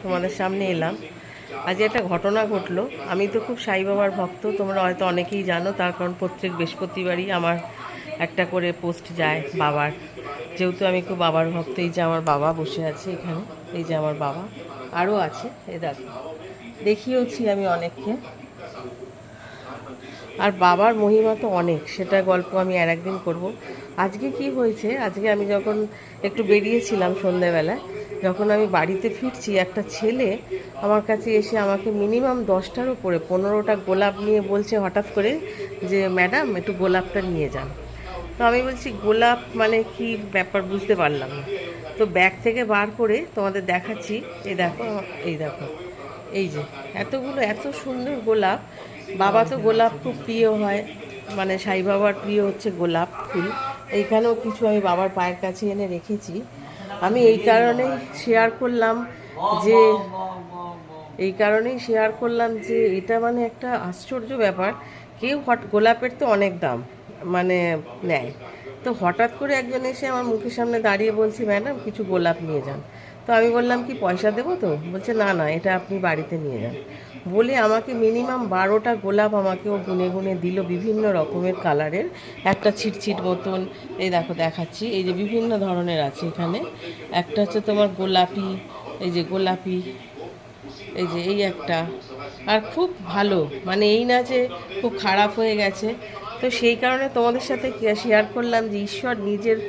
তোমাদের সামনে এলাম। আজ একটা ঘটনা ঘটলো। আমি তো খুব সাই বাবার ভক্ত, তোমরা হয়তো অনেকেই জানো, তার কারণ প্রত্যেক বৃহস্পতিবারই আমার একটা করে পোস্ট যায় বাবার। যেহেতু আমি খুব বাবার ভক্ত, এই যে আমার বাবা বসে আছে এখানে, এই যে আমার বাবা, আরও আছে, এই দেখো, দেখিয়েওছি আমি অনেককে। আর বাবার মহিমা তো অনেক, সেটা গল্প আমি আর একদিন করব। আজকে কি হয়েছে, আজকে আমি যখন একটু বেরিয়েছিলাম সন্ধেবেলায়, যখন আমি বাড়িতে ফিরছি, একটা ছেলে আমার কাছে এসে আমাকে মিনিমাম 10টার উপরে 15টা গোলাপ নিয়ে বলছে হঠাৎ করে যে ম্যাডাম একটু গোলাপটা নিয়ে যান। তো আমি বলছি গোলাপ মানে কি ব্যাপার, বুঝতে পারলাম না। তো ব্যাগ থেকে বার করে তোমাদের দেখাচ্ছি, এই দেখো, এই দেখো, এই যে এতগুলো এত সুন্দর গোলাপ। বাবা তো গোলাপ খুব প্রিয় হয়, মানে সাই বাবার প্রিয় হচ্ছে গোলাপ ফুল। এইখানেও কিছু আমি বাবার পায়ের কাছে এনে রেখেছি। আমি যে এই কারণেই শেয়ার করলাম যে এটা মানে একটা আশ্চর্য ব্যাপার। কেউ গোলাপের তো অনেক দাম মানে নেয়। তো হঠাৎ করে একজন এসে আমার মুখের সামনে দাঁড়িয়ে বলছে ম্যাডাম কিছু গোলাপ নিয়ে যান। তো আমি বললাম কি পয়সা দেবো? তো বলছে না না, এটা আপনি বাড়িতে নিয়ে যান। বলে আমাকে মিনিমাম 12টা গোলাপ আমাকে ও গুনে গুনে দিল, বিভিন্ন রকমের কালারের, একটা ছিটছিট মতন। এই দেখো দেখাচ্ছি, এই যে বিভিন্ন ধরনের আছে এখানে। একটা হচ্ছে তোমার গোলাপি, এই যে গোলাপি, এই যে এই একটা। আর খুব ভালো, মানে এই না যে খুব খারাপ হয়ে গেছে। তো সেই কারণে তোমাদের সাথে শেয়ার করলাম যে ঈশ্বর নিজের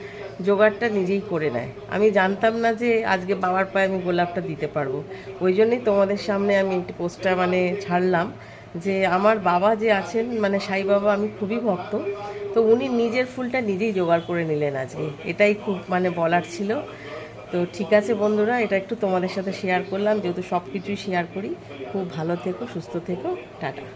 জোগাড়টা নিজেই করে নেয়। আমি জানতাম না যে আজকে বাবার পায়ে আমি গোলাপটা দিতে পারবো। ওই জন্যই তোমাদের সামনে আমি একটি পোস্টটা মানে ছাড়লাম যে আমার বাবা যে আছেন, মানে সাই বাবা, আমি খুবই ভক্ত। তো উনি নিজের ফুলটা নিজেই জোগাড় করে নিলেন আজকে, এটাই খুব মানে বলার ছিল। তো ঠিক আছে বন্ধুরা, এটা একটু তোমাদের সাথে শেয়ার করলাম, যেহেতু সব কিছুই শেয়ার করি। খুব ভালো থেকো, সুস্থ থেকো, টাটা।